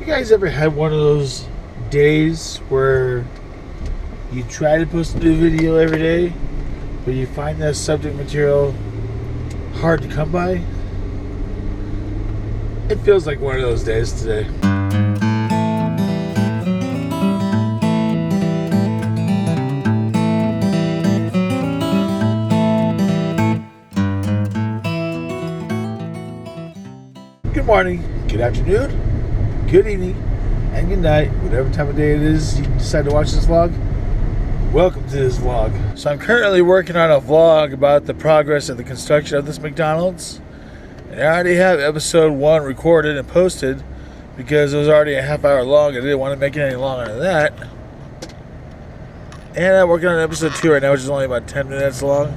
You guys ever had one of those days where you try to post a new video every day, but you find that subject material hard to come by? It feels like one of those days today. Good morning, good afternoon, good evening, and good night, whatever time of day it is you decide to watch this vlog. Welcome to this vlog. So I'm currently working on a vlog about the progress of the construction of this McDonald's. And I already have episode 1 recorded and posted because it was already a half hour long. I didn't want to make it any longer than that. And I'm working on episode 2 right now, which is only about 10 minutes long.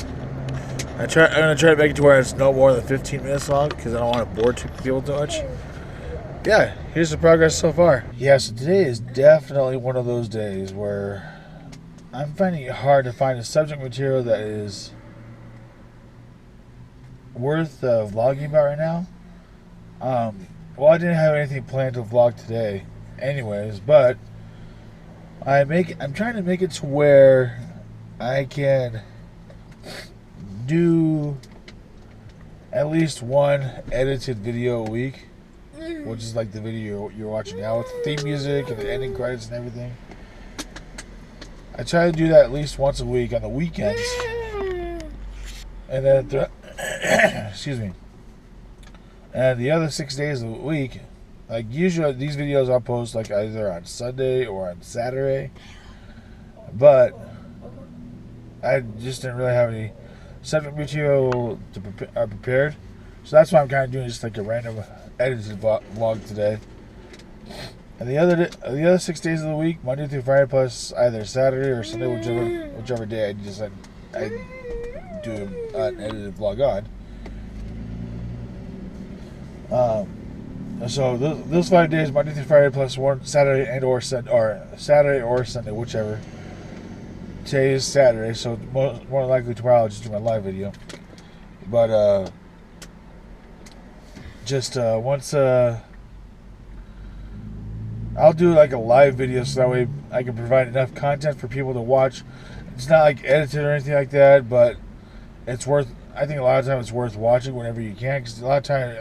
I'm going to try to make it to where it's no more than 15 minutes long because I don't want to bore people too much. Yeah, here's the progress so far. Yeah, so today is definitely one of those days where I'm finding it hard to find a subject material that is worth vlogging about right now. Well, I didn't have anything planned to vlog today anyways, but I'm trying to make it to where I can do at least one edited video a week, which is like the video you're watching now with the theme music and the ending credits and everything. I try to do that at least once a week on the weekends, and then excuse me, and the other 6 days of the week, like usually these videos I'll post like either on Sunday or on Saturday, but I just didn't really have any subject material prepared, so that's why I'm kind of doing just like a random edited vlog today. And the other 6 days of the week, Monday through Friday plus either Saturday or Sunday, whichever day I do an edited vlog on. So those 5 days, Monday through Friday plus one Saturday or Sunday, whichever. Today is Saturday, so more likely tomorrow I'll just do my live video. But once I'll do like a live video so that way I can provide enough content for people to watch. It's not like edited or anything like that, but it's worth. I think a lot of times it's worth watching whenever you can, because a lot of times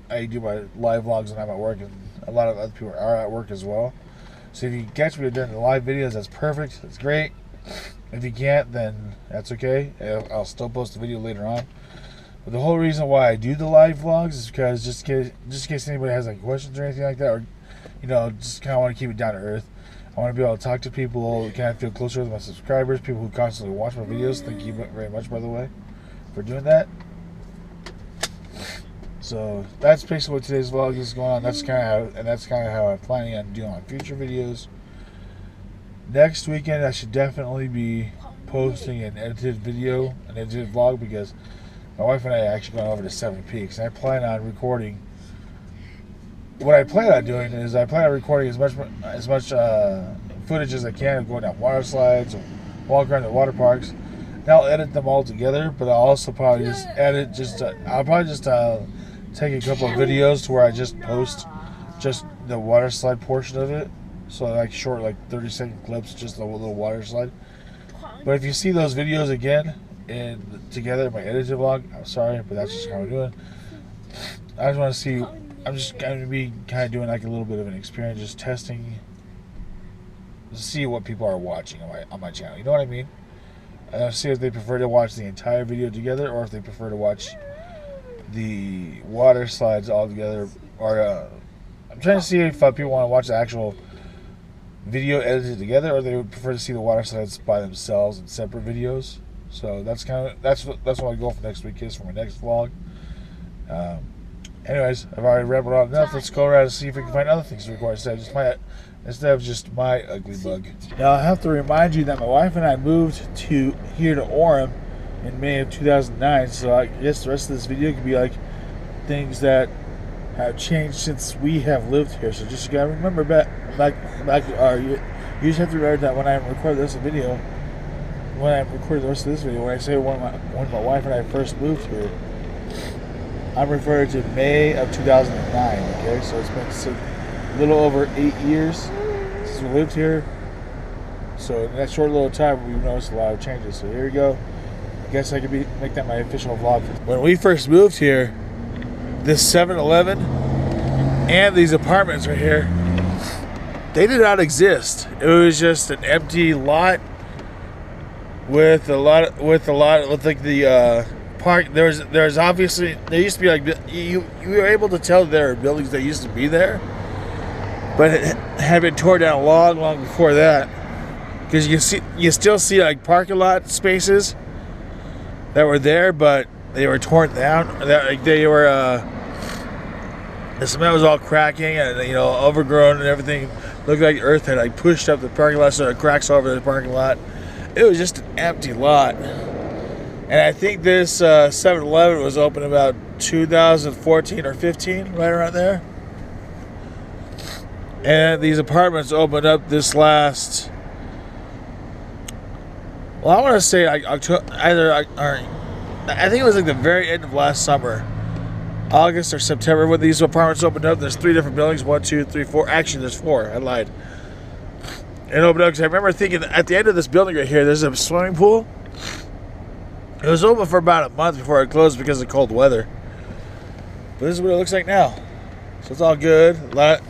I do my live vlogs when I'm at work, and a lot of other people are at work as well. So if you catch me during the live videos, that's perfect. That's great. If you can't, then that's okay. I'll still post the video later on. But the whole reason why I do the live vlogs is because just in case anybody has like questions or anything like that, or just kind of want to keep it down to earth. I want to be able to talk to people, kind of feel closer with my subscribers, people who constantly watch my videos. Thank you very much, by the way, for doing that. So that's basically what today's vlog is going on. That's kind of how I'm planning on doing my future videos. Next weekend, I should definitely be posting an edited video, an edited vlog, because my wife and I are actually going over to Seven Peaks, and I plan on recording. What I plan on doing is I plan on recording as much footage as I can of going down water slides or walk around the water parks. And I'll edit them all together, but I'll also probably just I'll probably just take a couple of videos to where I just post just the water slide portion of it. So like short, like 30-second clips, just a little water slide. But if you see those videos again together in my edited vlog, I'm sorry, but that's just how I'm doing. I just want to see. I'm just going to be kind of doing like a little bit of an experience, just testing to see what people are watching on my channel. You know what I mean? See if they prefer to watch the entire video together, or if they prefer to watch the water slides all together. Or I'm trying to see if people want to watch the actual video edited together, or they would prefer to see the water slides by themselves in separate videos. So that's what my goal for next week is for my next vlog. Anyways, I've already rambled on enough. Let's go around and see if we can find other things to record instead of just my ugly bug. Now I have to remind you that my wife and I moved here to Orem in May of 2009. So I guess the rest of this video could be like things that have changed since we have lived here. So just gotta remember back. You just have to remember that when I record the rest of this video, when I say when my wife and I first moved here, I'm referring to May of 2009. Okay, so it's been a little over 8 years since we lived here. So in that short little time, we've noticed a lot of changes. So here we go. I guess I could make that my official vlog. When we first moved here, this 7-Eleven and these apartments right here, they did not exist. It was just an empty lot with like the park. There's obviously, there used to be like, you were able to tell there were buildings that used to be there, but it had been torn down long before that. Because you still see like parking lot spaces that were there, but they were torn down. They were the cement was all cracking and overgrown and everything. Looked like earth had like pushed up the parking lot, so it cracks all over the parking lot. It was just an empty lot. And I think this 7-Eleven was open about 2014 or 15, right around there. And these apartments opened up this last, well, I want to say October, I think it was like the very end of last summer, August or September, when these apartments opened up. There's 3 different buildings, 1, 2, 3, 4. Actually, there's 4. I lied. It opened up because I remember thinking at the end of this building right here, there's a swimming pool. It was open for about a month before it closed because of cold weather. But this is what it looks like now. So it's all good. A lot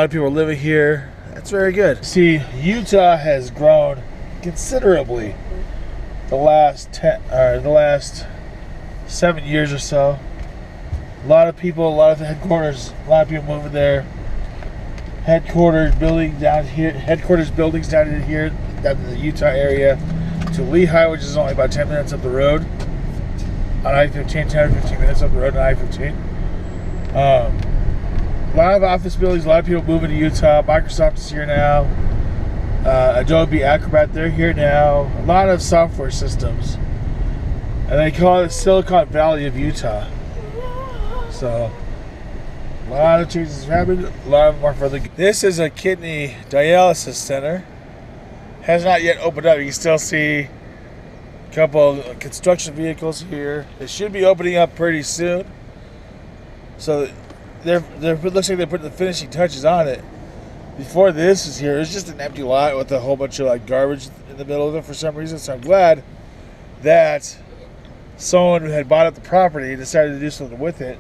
of people are living here. That's very good. See, Utah has grown considerably the last 7 years or so. A lot of people, a lot of the headquarters, a lot of people moving there. Headquarters buildings down here in the Utah area, to Lehigh, which is only about 10 minutes up the road on I-15, 10 or 15 minutes up the road on I-15. A lot of office buildings, a lot of people moving to Utah. Microsoft is here now. Adobe Acrobat, they're here now. A lot of software systems. And they call it Silicon Valley of Utah. So, a lot of changes happened. A lot of them are for the good. This is a kidney dialysis center. Has not yet opened up. You can still see a couple of construction vehicles here. It should be opening up pretty soon. So, it looks like they're putting the finishing touches on it. Before this is here, it was just an empty lot with a whole bunch of like garbage in the middle of it for some reason. So I'm glad that someone who had bought up the property and decided to do something with it.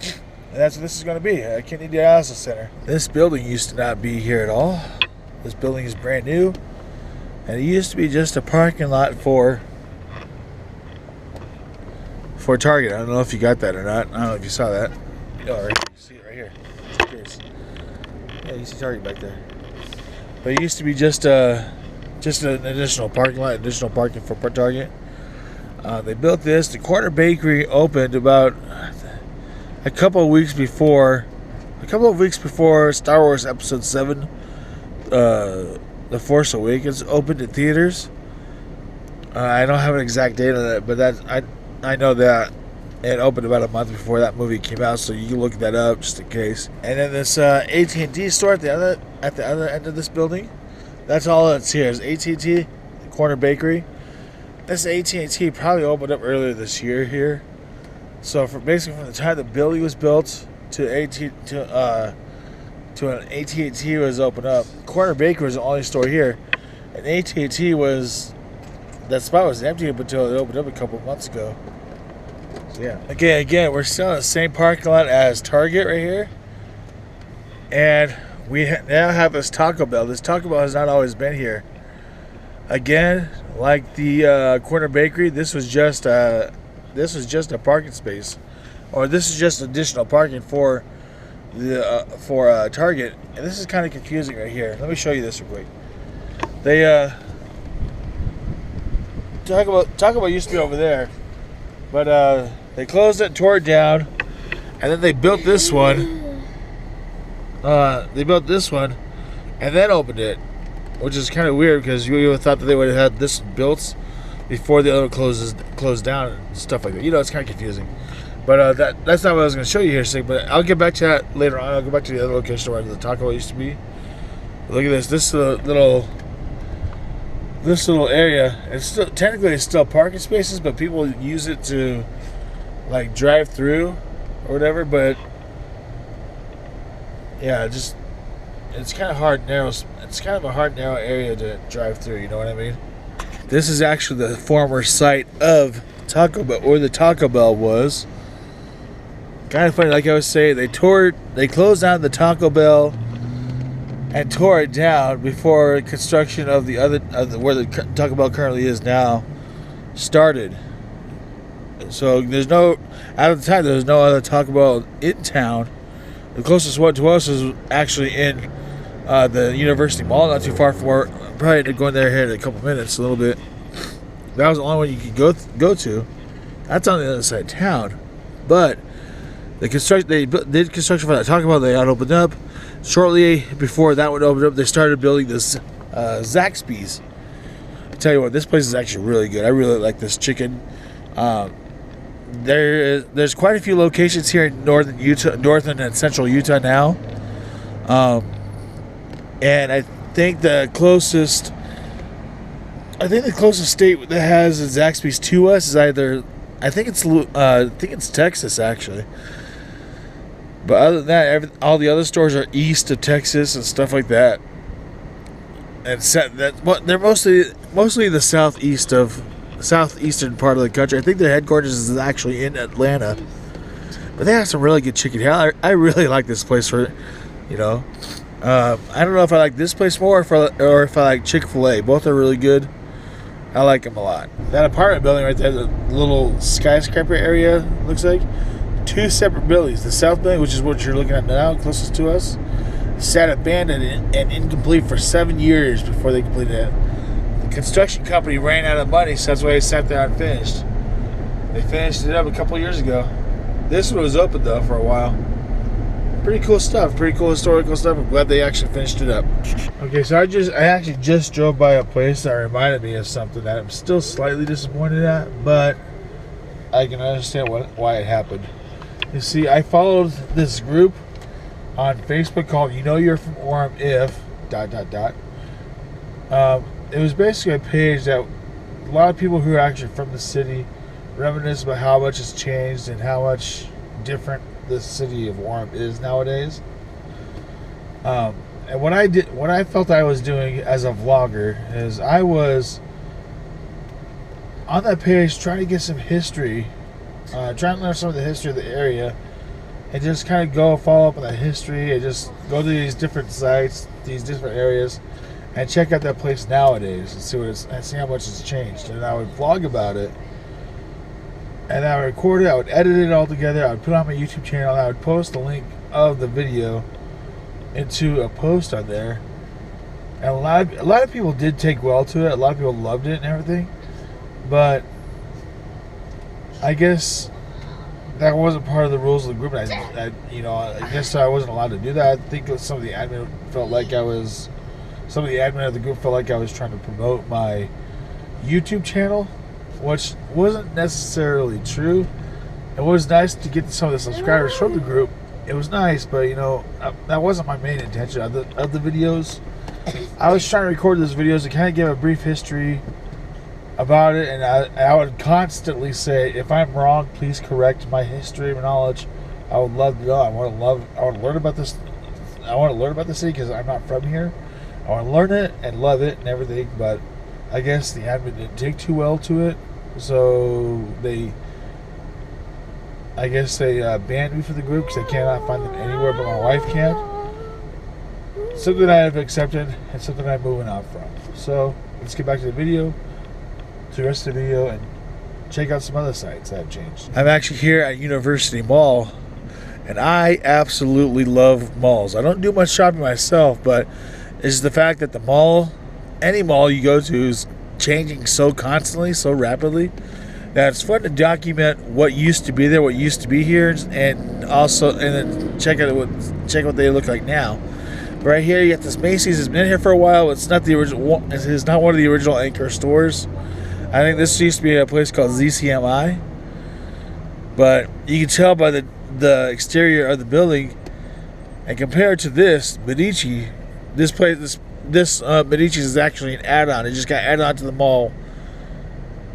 And that's what this is going to be, a kidney dialysis center. This building used to not be here at all. This building is brand new. And it used to be just a parking lot for Target. I don't know if you got that or not. I don't know if you saw that. Oh, right. You see it right here. Cheers. Yeah, you see Target back there. But it used to be just an additional parking lot, additional parking for Target. They built this. The Corner Bakery opened about a couple of weeks before Star Wars Episode 7, The Force Awakens opened in theaters. I don't have an exact date on it, but I know that it opened about a month before that movie came out, so you can look that up just in case. And then this AT&T store at the other end of this building, that's all that's here is AT&T, Corner Bakery. This AT&T probably opened up earlier this year here. So basically from the time the building was built to an AT&T was opened up, Corner Bakery was the only store here, and AT&T that spot was empty up until it opened up a couple of months ago. So yeah. Again, we're still in the same parking lot as Target right here, and we now have this Taco Bell. This Taco Bell has not always been here. Again, like the Corner Bakery, this was just a parking space, or this is just additional parking for Target. And this is kind of confusing right here. Let me show you this real quick. They Taco Bell used to be over there, but they closed it, tore it down, and then they built this one. And then opened it, which is kind of weird because you would have thought that they would have had this built before the other closed down and stuff like that. It's kind of confusing. But that's not what I was going to show you here, but I'll get back to that later on. I'll go back to the other location where the Taco Bell used to be. Look at this. This little area. Technically it's still parking spaces, but people use it to like drive through or whatever. But yeah, just it's kind of hard narrow. It's kind of a hard narrow area to drive through. You know what I mean? This is actually the former site of Taco Bell, where the Taco Bell was. Kind of funny, like I was saying, they closed down the Taco Bell and tore it down before construction of the other, where the Taco Bell currently is now, started. So at the time there was no other Taco Bell in town. The closest one to us was actually in the University Mall, not too far from where. Probably ended up going there here in a couple minutes, a little bit. That was the only one you could go to. That's on the other side of town. But they did construction for that Taco Bell. They got opened up. Shortly before that one opened up, they started building this Zaxby's. I tell you what, this place is actually really good. I really like this chicken. There's quite a few locations here in northern and central Utah now. And I think the closest state that has a Zaxby's to us is either I think it's Texas actually. But other than that, all the other stores are east of Texas and stuff like that. And they're mostly the southeastern part of the country. I think their headquarters is actually in Atlanta. But they have some really good chicken here. I really like this place for, you know. I don't know if I like this place more or if I like Chick-fil-A. Both are really good. I like them a lot. That apartment building right there, the little skyscraper area, looks like. 2 separate buildings. The south building, which is what you're looking at now, closest to us, sat abandoned and incomplete for 7 years before they completed it. The construction company ran out of money, so that's why they sat there unfinished. They finished it up a couple years ago. This one was open, though, for a while. Pretty cool stuff. Pretty cool historical stuff. I'm glad they actually finished it up. Okay, so I actually just drove by a place that reminded me of something that I'm still slightly disappointed at, but I can understand why it happened. You see, I followed this group on Facebook called "You Know You're from Orem If ... It was basically a page that a lot of people who are actually from the city reminisce about how much has changed and how much different the city of Orem is nowadays. And what I felt I was doing as a vlogger is I was on that page trying to get some history, trying to learn some of the history of the area, and just kind of follow up on that history and just go to these different sites, these different areas, and check out that place nowadays and see how much it's changed. And I would vlog about it. And I would record it, I would edit it all together, I would put it on my YouTube channel, and I would post the link of the video into a post on there. And a lot of people did take well to it, a lot of people loved it and everything. But I guess that wasn't part of the rules of the group. I guess I wasn't allowed to do that. I think some of the admin of the group felt like I was trying to promote my YouTube channel, which wasn't necessarily true. It was nice to get some of the subscribers from the group. It was nice, but that wasn't my main intention of the videos. I was trying to record those videos to kind of give a brief history about it, and I would constantly say, if I'm wrong, please correct my history and knowledge. I would love to know. I want to learn about this. I want to learn about the city because I'm not from here. I want to learn it and love it and everything, but I guess the admin didn't take too well to it. So they banned me from the group because I cannot find them anywhere, but my wife can. Something I have accepted and something I'm moving on from. So let's get back to the video, to the rest of the video, and check out some other sites that have changed. I'm actually here at University Mall, and I absolutely love malls. I don't do much shopping myself, but it's the fact that the mall, any mall you go to, is changing so constantly, so rapidly, that it's fun to document what used to be there, what used to be here, and then check what they look like now. Right here, you got this Macy's. It's been here for a while. It's not the original. It's not one of the original anchor stores. I think this used to be a place called ZCMI, but you can tell by the exterior of the building, and compared to this Medici, this Medici's is actually an add-on. It just got added on to the mall.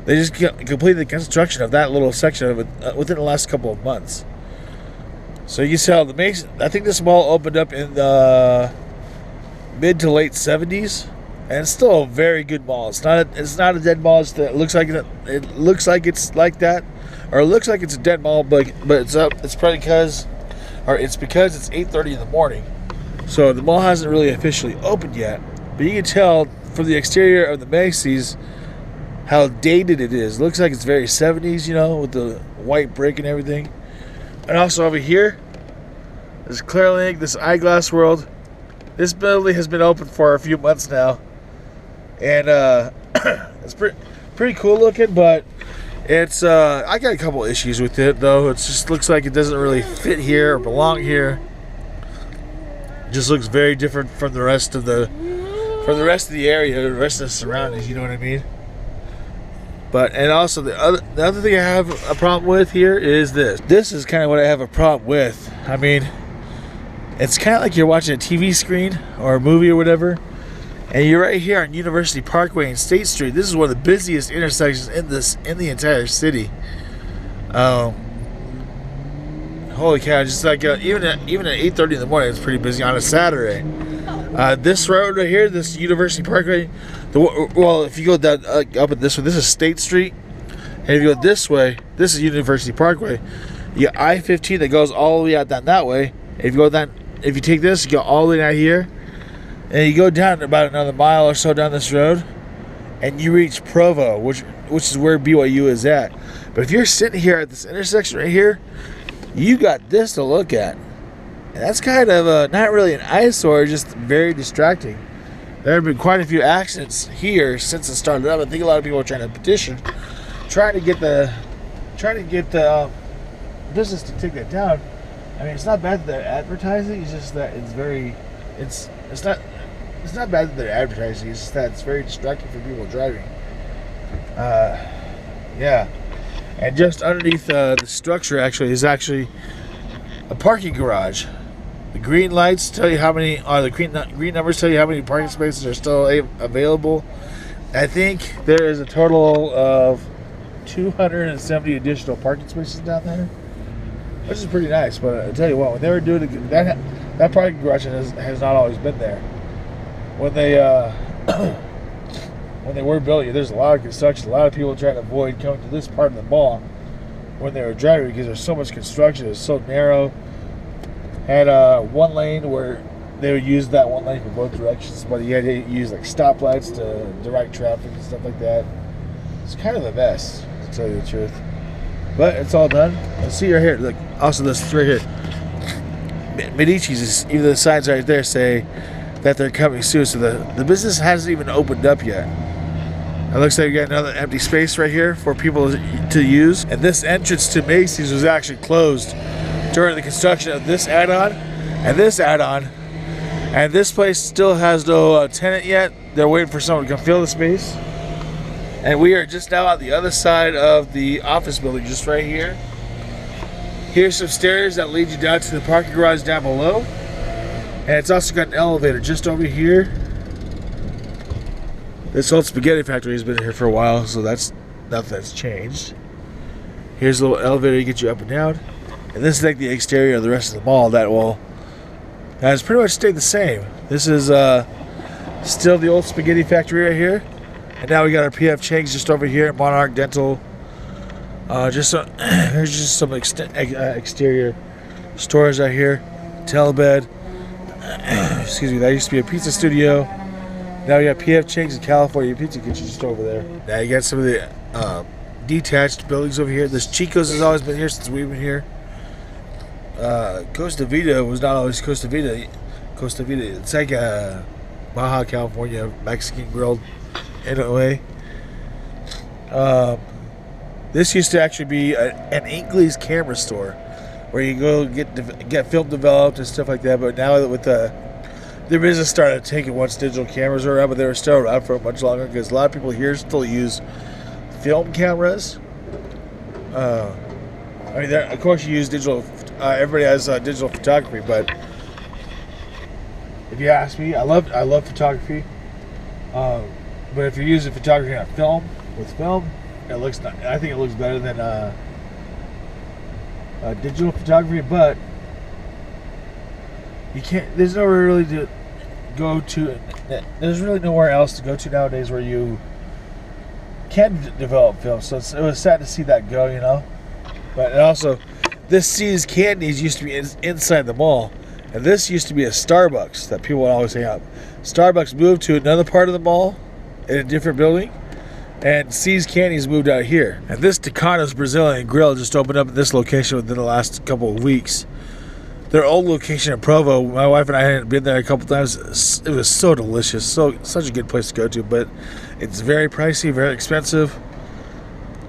They just completed the construction of that little section of it within the last couple of months. So you can tell the Mason. I think this mall opened up in the mid to late 70s, and it's still a very good mall. It's not a dead mall. It looks like it's like that, or it looks like it's a dead mall, but it's up. It's probably because it's 8:30 in the morning, so the mall hasn't really officially opened yet. But you can tell from the exterior of the Macy's how dated it is. It looks like it's very 70s, with the white brick and everything. And also over here, there's Clearlink, this Eyeglass World. This building has been open for a few months now, and it's pretty cool looking. But it's I got a couple issues with it though. It just looks like it doesn't really fit here or belong here. It just looks very different from the rest of the area, the rest of the surroundings. You know what I mean? And also the other thing I have a problem with here is this. This is kind of what I have a problem with. I mean, it's kind of like you're watching a TV screen or a movie or whatever, and you're right here on University Parkway and State Street. This is one of the busiest intersections in the entire city. Holy cow! Just like even at 8:30 in the morning, it's pretty busy on a Saturday. This road right here, this University Parkway. If you go down up at this way, this is State Street, and if you go this way, this is University Parkway. You got I-15 that goes all the way out down that way. If you take this, you go all the way out here, and you go down about another mile or so down this road, and you reach Provo, which is where BYU is at. But if you're sitting here at this intersection right here, you got this to look at. And that's kind of not really an eyesore, just very distracting. There have been quite a few accidents here since it started up. I think a lot of people are trying to petition, trying to get the business to take that down. I mean, it's not bad that they're advertising. It's just that it's not bad that they're advertising. It's just that it's very distracting for people driving. Yeah. And just underneath the structure is actually a parking garage. The green lights tell you how many, the green numbers tell you how many parking spaces are still available. I think there is a total of 270 additional parking spaces down there, which is pretty nice. But I tell you what, when they were doing that parking garage has not always been there. When they were building it, there's a lot of construction. A lot of people trying to avoid coming to this part of the mall when they were driving because there's so much construction. It's so narrow. Had one lane where they would use that one lane for both directions, but you had to use like stoplights to direct traffic and stuff like that. It's kind of a mess, to tell you the truth. But it's all done. Let's see right here. Look, also this right here. Medici's, even the signs right there say that they're coming soon. So the business hasn't even opened up yet. It looks like we got another empty space right here for people to use. And this entrance to Macy's was actually closed during the construction of this add-on and this add-on. And this place still has no tenant yet. They're waiting for someone to come fill the space. And we are just now on the other side of the office building, just right here. Here's some stairs that lead you down to the parking garage down below. And it's also got an elevator just over here. This old spaghetti factory has been here for a while, so that's nothing that's changed. Here's a little elevator to get you up and down. And this is like the exterior of the rest of the mall that has pretty much stayed the same. This is still the old spaghetti factory right here. And now we got our PF Chang's just over here, Monarch Dental. Here's just some exterior stores right here. Telebed. Excuse me, that used to be a pizza studio. Now we got PF Chang's and California Pizza Kitchen just over there. Now you got some of the detached buildings over here. This Chico's has always been here since we've been here. Costa Vida was not always Costa Vida. It's like a Baja California Mexican grilled in a way. This used to actually be an Inkley's camera store where you go get film developed and stuff like that. But now with the business started taking once digital cameras were around, but they were still around for much longer because a lot of people here still use film cameras. I mean, of course you use digital. Everybody has digital photography, but if you ask me, I love photography. But if you're using photography on film, I think it looks better than digital photography. But You can't. There's nowhere really to go to. There's really nowhere else to go to nowadays where you can develop film. So it was sad to see that go, you know. But and also, this See's Candies used to be inside the mall, and this used to be a Starbucks that people would always hang out. Starbucks moved to another part of the mall in a different building, and See's Candies moved out here. And this Tucano's Brazilian Grill just opened up at this location within the last couple of weeks. Their old location in Provo, my wife and I had been there a couple times. It was so delicious, such a good place to go to, but it's very pricey, very expensive.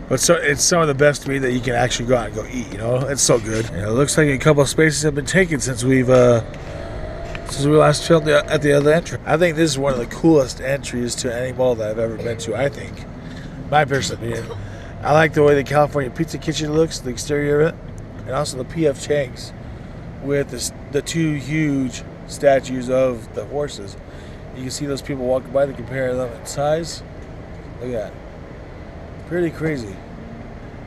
But it's some of the best meat that you can actually go out and go eat. You know, it's so good. And it looks like a couple of spaces have been taken since we last filmed at the other entry. I think this is one of the coolest entries to any mall that I've ever been to. I think, my personal opinion. I like the way the California Pizza Kitchen looks, the exterior of it, and also the P.F. Chang's with the two huge statues of the horses. You can see those people walking by to compare them in size. Look at that. Pretty crazy.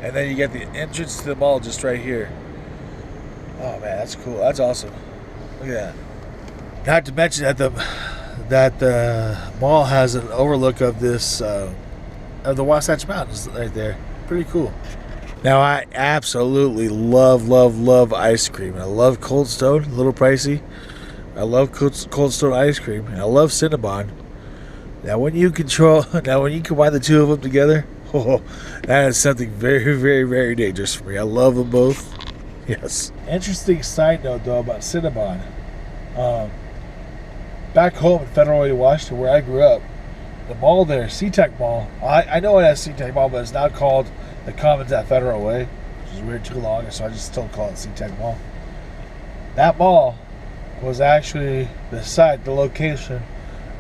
And then you get the entrance to the mall just right here. Oh man, that's cool. That's awesome. Look at that. Not to mention that the mall has an overlook of this of the Wasatch Mountains right there. Pretty cool. Now I absolutely love ice cream. I love Cold Stone, a little pricey. I love Cold Stone ice cream, and I love Cinnabon. Now when you combine the two of them together, oh, that is something very dangerous for me. I love them both. Yes. Interesting side note though about Cinnabon. Back home in Federal Way, Washington, where I grew up, the mall there, SeaTac Mall. I know it has SeaTac Mall, but it's now called the Commons at Federal Way, which is weird too long, so I just still call it SeaTac Mall. That mall was actually the location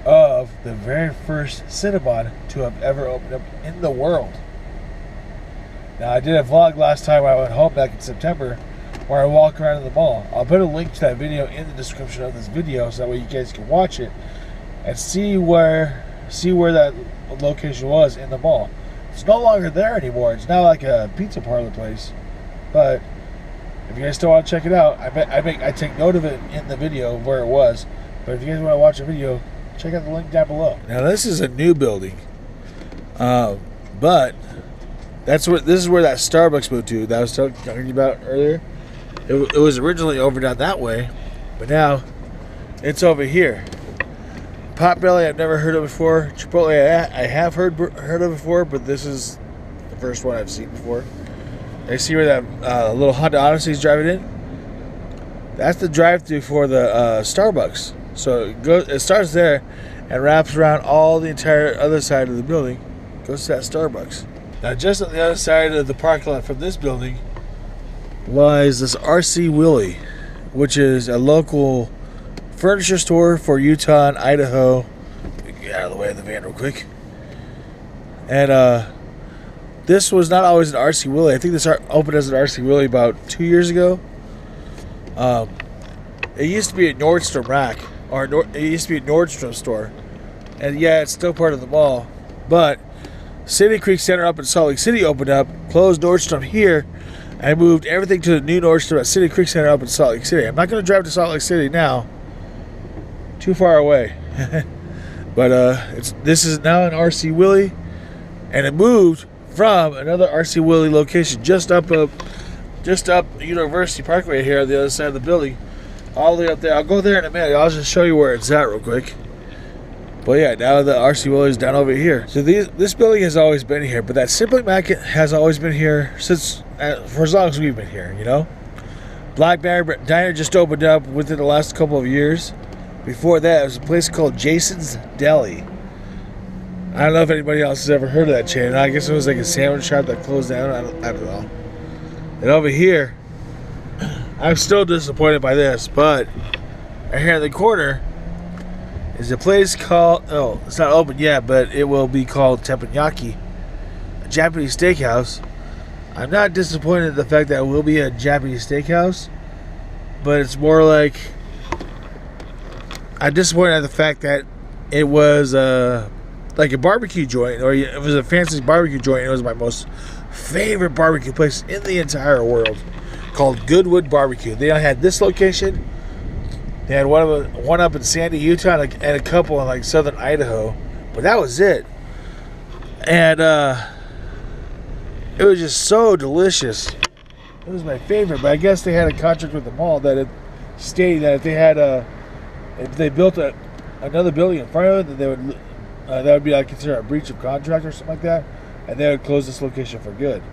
of the very first Cinnabon to have ever opened up in the world. Now I did a vlog last time I went home back in September where I walk around in the mall. I'll put a link to that video in the description of this video so that way you guys can watch it and see where that location was in the mall. It's no longer there anymore. It's now like a pizza parlor place. But if you guys still want to check it out, I take note of it in the video where it was. But if you guys want to watch the video, check out the link down below. Now this is a new building, but this is where that Starbucks moved to that I was talking about earlier. It was originally over down that way, but now it's over here. Potbelly I've never heard of before. Chipotle I have heard of before, but this is the first one I've seen before. I see where that little Honda Odyssey is driving in. That's the drive-thru for the Starbucks. So it starts there and wraps around all the entire other side of the building. Goes to that Starbucks. Now just on the other side of the parking lot from this building lies this R.C. Willey, which is a local furniture store for Utah and Idaho. Get out of the way of the van real quick. And this was not always an R.C. Willey. I think this opened as an R.C. Willey about 2 years ago. It used to be a Nordstrom rack, or it used to be a Nordstrom store. And yeah, it's still part of the mall. But City Creek Center up in Salt Lake City opened up, closed Nordstrom here, and moved everything to the new Nordstrom at City Creek Center up in Salt Lake City. I'm not going to drive to Salt Lake City now. Too far away. But this is now an R.C. Willey, and it moved from another R.C. Willey location just up University Parkway here on the other side of the building, all the way up there. I'll go there in a minute. I'll just show you where it's at real quick. But yeah, now the R.C. Willey is down over here. So this building has always been here, but that Simply Mac has always been here for as long as we've been here, you know. Black Bear Diner just opened up within the last couple of years. Before that, it was a place called Jason's Deli. I don't know if anybody else has ever heard of that chain. I guess it was like a sandwich shop that closed down. I don't know. And over here, I'm still disappointed by this, but right here in the corner is a place called, it's not open yet, but it will be called Teppanyaki, a Japanese steakhouse. I'm not disappointed in the fact that it will be a Japanese steakhouse, but it's more like I'm disappointed at the fact that it was like a barbecue joint, or it was a fancy barbecue joint. It was my most favorite barbecue place in the entire world, called Goodwood Barbecue. They had this location, They had one up in Sandy, Utah, and a couple in like southern Idaho, but that was it. And it was just so delicious. It was my favorite. But I guess they had a contract with the mall that it stated that if they built another building in front of it, that would be like considered a breach of contract or something like that, and they would close this location for good.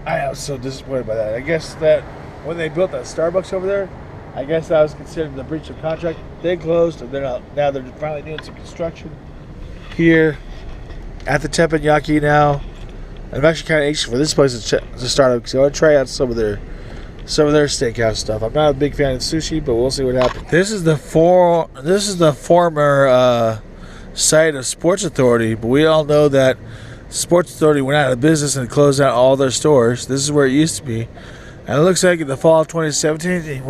I was so disappointed by that. I guess that when they built that Starbucks over there, I guess that was considered the breach of contract. They closed, and now they're finally doing some construction here at the Teppanyaki now. I'm actually kind of anxious for this place to start up because I want to try out some of their steakhouse stuff. I'm not a big fan of sushi, but we'll see what happens. This is the former site of Sports Authority, but we all know that Sports Authority went out of business and closed out all their stores. This is where it used to be, and it looks like in the fall of 2017,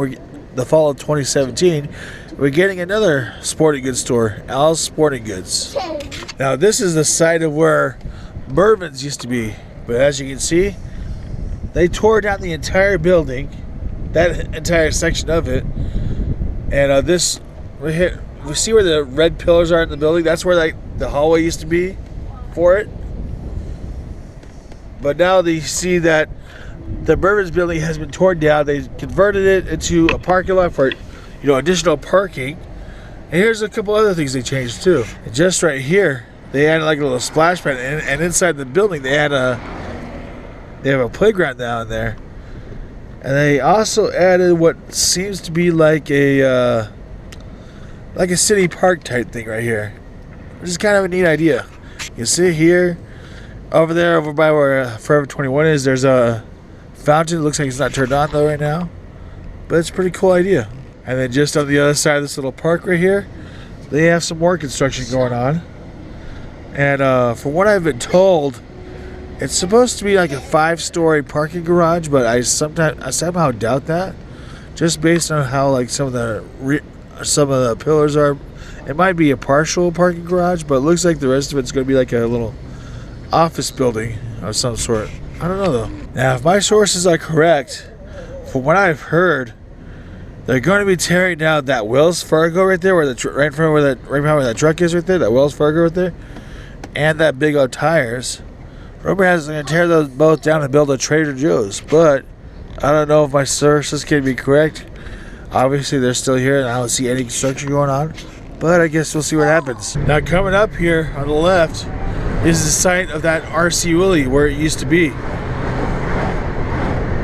we're getting another sporting goods store, Al's Sporting Goods. Now this is the site of where Mervin's used to be, but as you can see, they tore down the entire building, that entire section of it, and this right here, we see where the red pillars are in the building. That's where the hallway used to be for it. But now they see that the Mervin's building has been torn down. They converted it into a parking lot for, additional parking. And here's a couple other things they changed too. And just right here, they added like a little splash pad, and inside the building they have a playground down there. And they also added what seems to be like a city park type thing right here, which is kind of a neat idea. You can see here, over by where Forever 21 is, there's a fountain. It looks like it's not turned on though right now, but it's a pretty cool idea. And then just on the other side of this little park right here, they have some more construction going on. And from what I've been told, it's supposed to be like a 5-story parking garage, but I somehow doubt that, just based on how like some of the pillars are. It might be a partial parking garage, but it looks like the rest of it's going to be like a little office building of some sort. I don't know though. Now, if my sources are correct, from what I've heard, they're going to be tearing down that Wells Fargo right there, right behind where that truck is right there, that Wells Fargo right there, and that Big O Tires. Rumor has they're going to tear those both down and build a Trader Joe's, but I don't know if my sources can be correct. Obviously, they're still here, and I don't see any construction going on, but I guess we'll see what happens. Now, coming up here on the left is the site of that RC Willey where it used to be.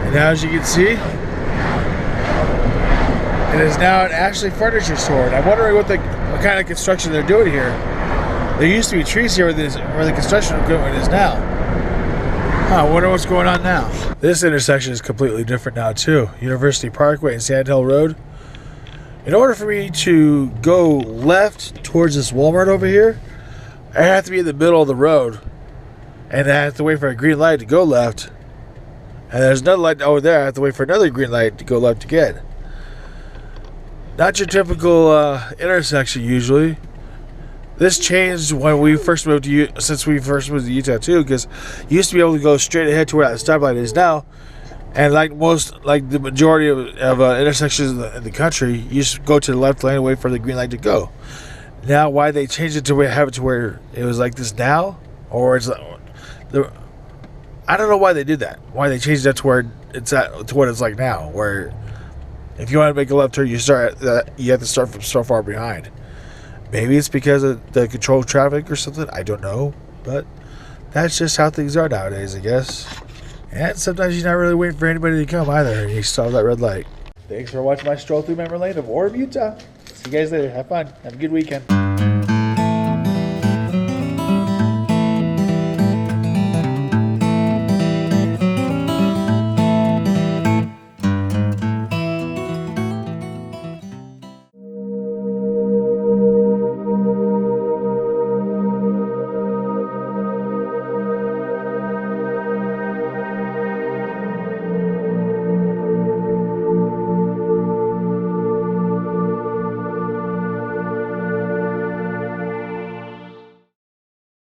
And now, as you can see, it is now an Ashley furniture store. And I'm wondering what kind of construction they're doing here. There used to be trees here where the construction equipment is now. I wonder what's going on now. This intersection is completely different now too. University Parkway and Sand Hill Road. In order for me to go left towards this Walmart over here, I have to be in the middle of the road, and I have to wait for a green light to go left. And there's another light over there. I have to wait for another green light to go left again. Not your typical intersection usually. This changed when we first moved to since we first moved to Utah too, because you used to be able to go straight ahead to where that stoplight is now, and like the majority of intersections in the country, you just go to the left lane and wait for the green light to go. Now, why they changed it to have it to where it was like this now, or it's I don't know why they did that. Why they changed that to where it's at to what it's like now, where if you want to make a left turn, you have to start from so far behind. Maybe it's because of the controlled traffic or something. I don't know. But that's just how things are nowadays, I guess. And sometimes you're not really waiting for anybody to come either. You still have that red light. Thanks for watching my stroll through memory lane of Orem, Utah. See you guys later. Have fun. Have a good weekend.